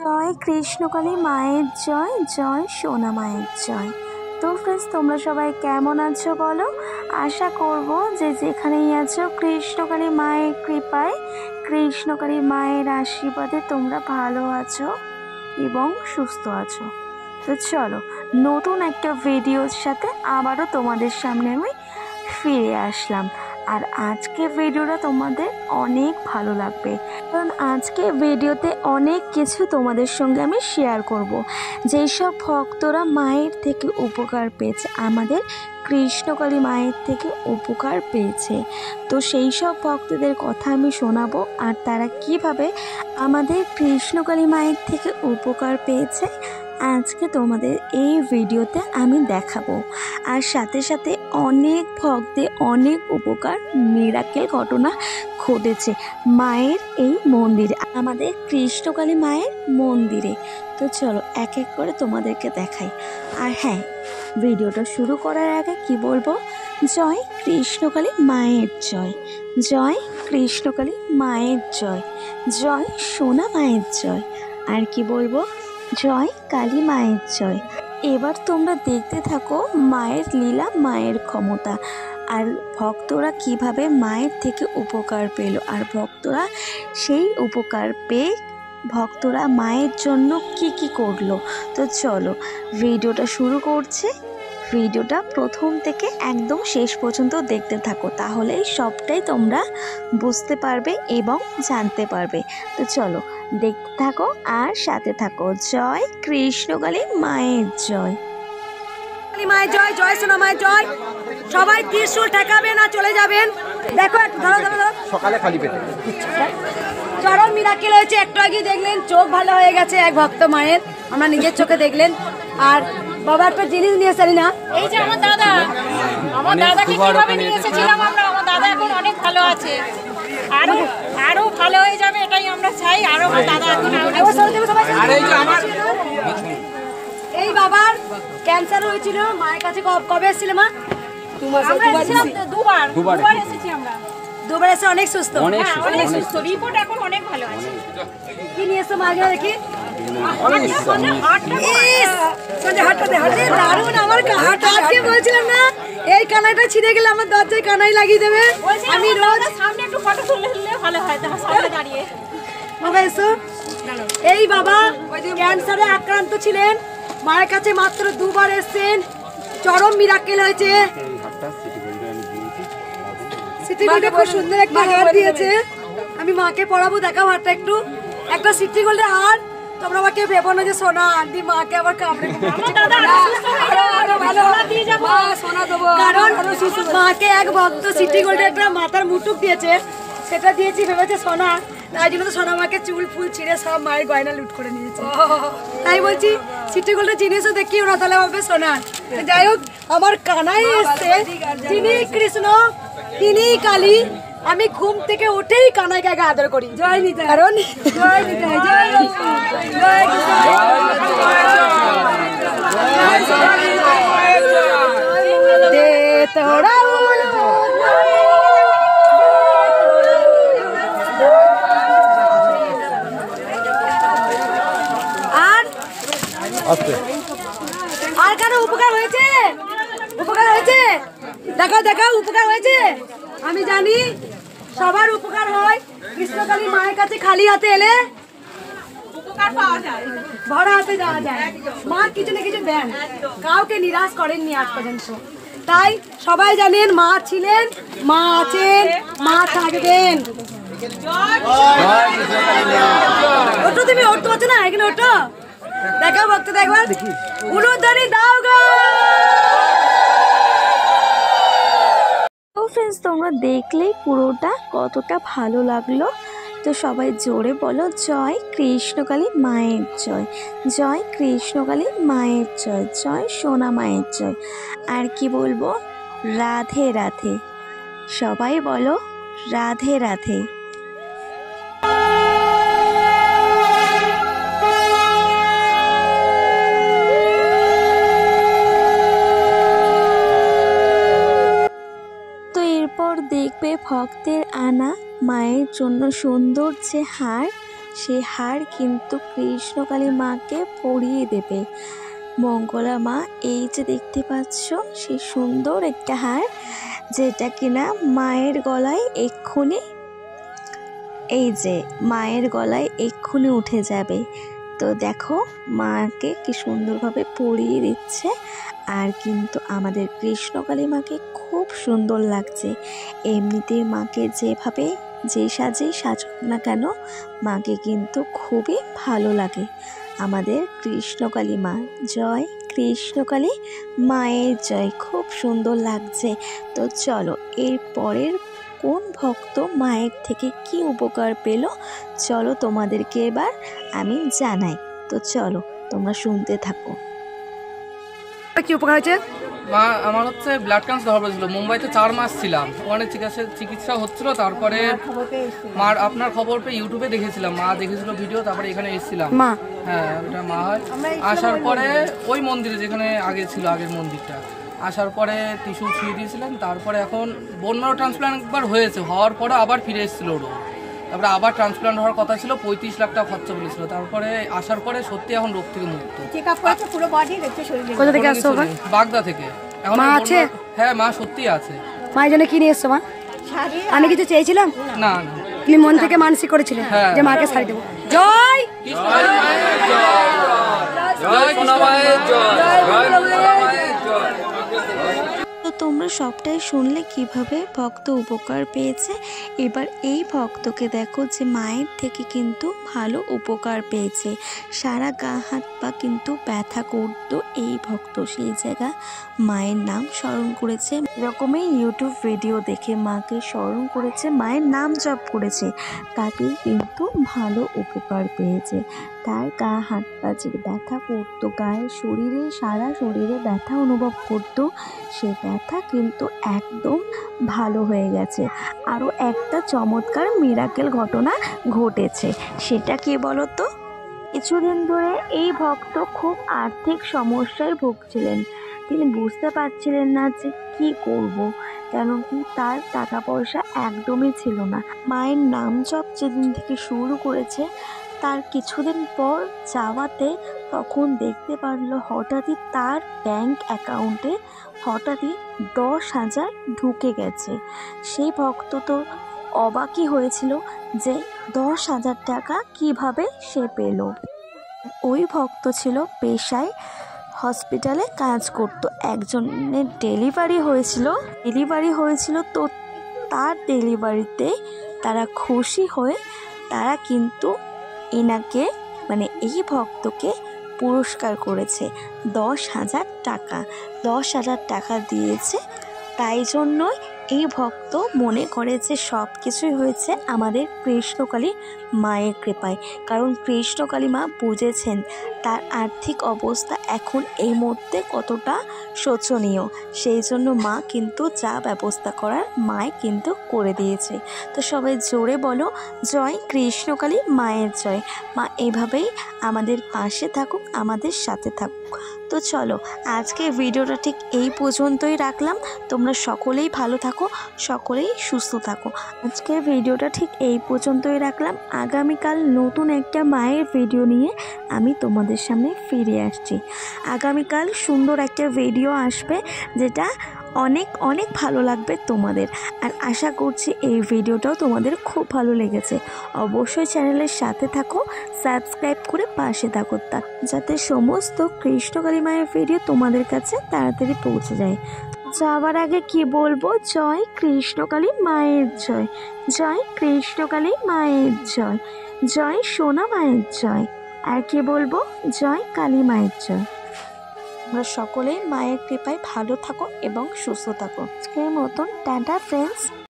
জয় কৃষ্ণকালী মায়ের জয়, জয় সোনা মায়ের জয়। তো ফ্রেন্ডস, তোমরা সবাই কেমন আছো বলো? আশা করব যে যেখানেই আছো কৃষ্ণকালী মায়ের কৃপায়, কৃষ্ণকালী মায়ের আশীর্বাদে তোমরা ভালো আছো এবং সুস্থ আছো। তো চলো, নতুন একটা ভিডিওর সাথে আবারও তোমাদের সামনে আমি ফিরে আসলাম। আর আজকে ভিডিওটা তোমাদের অনেক ভালো লাগবে, কারণ আজকে ভিডিওতে অনেক কিছু তোমাদের সঙ্গে আমি শেয়ার করব। যেই সব ভক্তরা মায়ের থেকে উপকার পেয়েছে, আমাদের কৃষ্ণকালী মায়ের থেকে উপকার পেয়েছে, তো সেই সব ভক্তদের কথা আমি শোনাবো আর তারা কিভাবে আমাদের কৃষ্ণকালী মায়ের থেকে উপকার পেয়েছে আজকে তোমাদের এই ভিডিওতে আমি দেখাবো। আর সাথে সাথে অনেক ভক্তের অনেক উপকার মিরাকেল ঘটনা ঘটেছে মায়ের এই মন্দিরে, আমাদের কৃষ্ণকালী মায়ের মন্দিরে। তো চলো এক এক করে তোমাদেরকে দেখাই। আর হ্যাঁ, ভিডিওটা শুরু করার আগে কি বলবো, জয় কৃষ্ণকালী মায়ের জয়, জয় কৃষ্ণকালী মায়ের জয়, জয় সোনা মায়ের জয়। আর কি বলবো, জয় কালী মায়ের জয়। এবার তোমরা দেখতে থাকো মায়ের লীলা, মায়ের ক্ষমতা, আর ভক্তরা কিভাবে মায়ের থেকে উপকার পেল, আর ভক্তরা সেই উপকার পেয়ে ভক্তরা মায়ের জন্য কি কি করলো। তো চলো ভিডিওটা শুরু করছে। ভিডিওটা প্রথম থেকে একদম শেষ পর্যন্ত দেখতে থাকো, তাহলেই সবটাই তোমরা বুঝতে পারবে এবং জানতে পারবে। তো চলো দেখতে থাকো আর সাথে থাকো। জয় কৃষ্ণকালী মায়ের জয়, মায়ের জয়, জয় সোনা মায়ের জয়। সবাই ত্রিশূল ঠেকাবেন আর চলে যাবেন। দেখো একটু ধরো ধরো ধরো, সকালে খালি পেটে চরম মিরাকেল হয়েছে। একটু আগে দেখলেন চোখ ভালো হয়ে গেছে এক ভক্ত মায়ের, আমরা নিজের চোখে দেখলেন। আর বাবা একটা জিনিস নিয়ে এসেছেন না, এই যে আমার দাদা, আমার দাদাকে কিভাবে নিয়ে এসেছিলাম আমরা, আমার দাদা এখন অনেক ভালো আছে, আরো আরো ভালো হয়ে যাবে এটাই আমরা চাই। আরো আমার দাদা এখন এই বাবার ক্যান্সার হয়েছিল, মায়ের কাছে কবে এসেছিল মা? আমরা এসেছিলাম দুবার এসেছি আমরা, দুবার এসে অনেক সুস্থ, অনেক সুস্থ, রিপোর্ট এখন অনেক ভালো আছে। কি নিয়ে এসছো মা দেখি? বলছিলাম না এই কানাইটা ছিঁড়ে গেলে আমার দরজায় কানাই লাগিয়ে দেবে। আমি রোজ সামনে একটু ফটো তুলে নিলে ভালো হয়, সামনে দাঁড়িয়ে। বাবা এসো। এই বাবা ক্যান্সারে আক্রান্ত ছিলেন, মায়ের কাছে মাত্র দুবার এসেছেন, চরম মিরাকেল হয়েছে। সিটি গোল্ডে খুব সুন্দর একটা হার দিয়েছে, আমি মাকে পড়াবো। দেখাও হারটা একটু, একটা সিটি গোল্ডের হার। তোমরা আমাকে ভেবো না যে সোনা আনটি মাকে আবার কামড়ে, কারণ মাকে এক ভক্ত সিটি গোল্ডের একটা মাথার মুটুক দিয়েছে, সেটা দিয়েছি ভেবেছে সোনা, তাই জন্য তো সোনা মাকে চুল ফুল ছিঁড়ে সব মায়ের গয়না লুট করে নিয়েছে। তাই বলছি সিটি গোল্ডের জিনিসও দেখি ওরা তাহলে ভাববে সোনা। যাই হোক, আমার কানাই এসছে, তিনি কৃষ্ণ তিনি কালী। আমি ঘুম থেকে উঠেই কানাইকে আগে আদর করি, জয় নিতাই, কারণ জয় নিতাই, জয় দে তোরা আর কারো উপকার হয়েছে? উপকার হয়েছে? দেখাও দেখাও, উপকার হয়েছে। আমি জানি সবার উপকার হয়, কৃষ্ণকালী মায়ের কাছে খালি হাতে এলে উপকার পাওয়া যায়, ভরা হাতে যাওয়া যায়। মা কিছু না কিছু দেন, কাউকে নিরাশ করেননি আজ পর্যন্ত। তাই সবাই জানেন মা ছিলেন, মা আছেন, মা থাকবেন। ওটো তুমি ওঠতে পারছো না, এখানে ওটো দেখাও ভক্ত, দেখবার উলুধ্বনি দাও গো। তো ফ্রেন্ডস, তোমরা দেখলেই পুরোটা কতটা ভালো লাগলো। তো সবাই জোরে বলো, জয় কৃষ্ণকালী মায়ের জয়, জয় কৃষ্ণকালী মায়ের জয়, জয় সোনা মায়ের জয়। আর কি বলবো, রাধে রাধে। সবাই বলো রাধে রাধে। তো এরপর দেখবে ভক্তের আনা মায়ের জন্য সুন্দর যে হার, সেই হার কিন্তু কৃষ্ণকালী মাকে পরিয়ে দেবে। মঙ্গলা মা এই যে দেখতে পাচ্ছ সেই সুন্দর একটা হার, যেটা কিনা মায়ের গলায় এক্ষুনি, এই যে মায়ের গলায় এক্ষুনি উঠে যাবে। তো দেখো মাকে কি সুন্দরভাবে পরিয়ে দিচ্ছে। আর কিন্তু আমাদের কৃষ্ণকালী মাকে খুব সুন্দর লাগছে। এমনিতে মাকে যেভাবে যে সাজেই সাজুক না কেন, মাকে কিন্তু খুবই ভালো লাগে। আমাদের কৃষ্ণকালী মা জয়, কৃষ্ণকালী মায়ের জয়। খুব সুন্দর লাগছে। তো চলো এর পরের কোন ভক্ত মায়ের থেকে কি উপকার পেল, চলো তোমাদেরকে এবার আমি জানাই। তো চলো তোমরা শুনতে থাকো। কি উপকার হয়েছে? মা আমার হচ্ছে ব্লাড ক্যান্সার ধরা পড়েছিল। মুম্বাইতে 4 মাস ছিলাম, ওখানে চিকিৎসা হচ্ছিল। তারপরে মার আপনার খবর পেয়ে ইউটিউবে দেখেছিলাম, মা দেখেছিল ভিডিও, তারপরে এখানে এসেছিলাম। মা, হ্যাঁ ওটা মা হয়। আসার পরে ওই মন্দিরে যেখানে আগে ছিল, আগের মন্দিরটা, আসার পরে টিস্যু ছুঁয়ে দিয়েছিলেন। তারপরে এখন বোন ম্যারো ট্রান্সপ্লান্ট একবার হয়েছে, হওয়ার পরে আবার ফিরে এসেছিল ওরও। তারপরে আবার ট্রান্সপ্লান্ট হওয়ার কথা ছিল, 35 লাখ টাকা খরচা বলেছিল। তারপরে আসার পরে সত্যি এখন রোগ থেকে মুক্ত। কোথা থেকে আসছো? বাগদা থেকে। এখন মা আছে? হ্যাঁ মা সত্যি আছে। মায়ের জন্য কি নিয়ে এসছো মা? আমি কিছু চেয়েছিলাম না না, তুমি মন থেকে মানসিক করেছিলেন যে মাকে শাড়ি দেবো। জয় তো তোমরা সবটাই শুনলে কিভাবে ভক্ত উপকার পেয়েছে। এবার এই ভক্তকে দেখো যে মায়ের থেকে কিন্তু ভালো উপকার পেয়েছে। সারা গা হাত পা কিন্তু ব্যথা করতো এই ভক্ত, সেই জায়গা মায়ের নাম স্মরণ করেছে। এরকমই ইউটিউব ভিডিও দেখে মাকে স্মরণ করেছে, মায়ের নাম জপ করেছে, তাকে কিন্তু ভালো উপকার পেয়েছে। তার গা হাত পা যে ব্যথা করতো, গায়ে শরীরে সারা শরীরে ব্যথা অনুভব করতো, সে ব্যথা কিন্তু একদম ভালো হয়ে গেছে। আরও একটা চমৎকার মিরাকেল ঘটনা ঘটেছে, সেটা কি বলো তো? কিছুদিন ধরে এই ভক্ত খুব আর্থিক সমস্যায় ভুগছিলেন। তিনি বুঝতে পারছিলেন না যে কি করব, কেন কি তার টাকা পয়সা একদমই ছিল না। মায়ের নাম জপ যেদিন থেকে শুরু করেছে, তার কিছুদিন পর যাওয়াতে তখন দেখতে পারলো হঠাৎই তার ব্যাংক অ্যাকাউন্টে হঠাৎই 10,000 ঢুকে গেছে। সেই ভক্ত তো অবাকই হয়েছিল যে 10,000 টাকা কিভাবে সে পেল। ওই ভক্ত ছিল পেশায় হসপিটালে কাজ করতো, একজনের ডেলিভারি হয়েছিল। তো তার ডেলিভারিতে তারা খুশি হয়ে তারা কিন্তু এনাকে মানে এই ভক্তকে পুরস্কার করেছে 10,000 টাকা। 10,000 টাকা দিয়েছে। তাই জন্যই এই ভক্ত মনে করে যে সব কিছুই হয়েছে আমাদের কৃষ্ণকালী মায়ের কৃপায়। কারণ কৃষ্ণকালী মা বুঝেছেন তার আর্থিক অবস্থা এখন এই মুহূর্তে কতটা শোচনীয়, সেই জন্য মা কিন্তু যা ব্যবস্থা করার মায় কিন্তু করে দিয়েছে। তো সবাই জোরে বলো জয়, কৃষ্ণকালী মায়ের জয়। মা এভাবেই আমাদের পাশে থাকুক, আমাদের সাথে থাকুক। তো চলো আজকে ভিডিওটা ঠিক এই পর্যন্তই রাখলাম। তোমরা সকলেই ভালো থাকো, সকলেই সুস্থ থাকো। আজকের ভিডিওটা ঠিক এই পর্যন্তই রাখলাম। আগামীকাল নতুন একটা মায়ের ভিডিও নিয়ে আমি তোমাদের সামনে ফিরে আসছি। আগামীকাল সুন্দর একটা ভিডিও আসবে, যেটা অনেক অনেক ভালো লাগবে তোমাদের। আর আশা করছি এই ভিডিওটাও তোমাদের খুব ভালো লেগেছে। অবশ্যই চ্যানেলের সাথে থাকো, সাবস্ক্রাইব করে পাশে থাকো, যাতে সমস্ত কৃষ্ণকালী মায়ের ভিডিও তোমাদের কাছে তাড়াতাড়ি পৌঁছে যায়। যাওয়ার আগে কি বলবো, জয় কৃষ্ণকালী মায়ের জয়, জয় কৃষ্ণকালী মায়ের জয়, জয় সোনা মায়ের জয়। আর কি বলবো, জয় কালী মায়ের জয়। আমরা সকলেই মায়ের কৃপায় ভালো থাকো এবং সুস্থ থাকো। আজকের মতন টাটা ফ্রেন্ডস।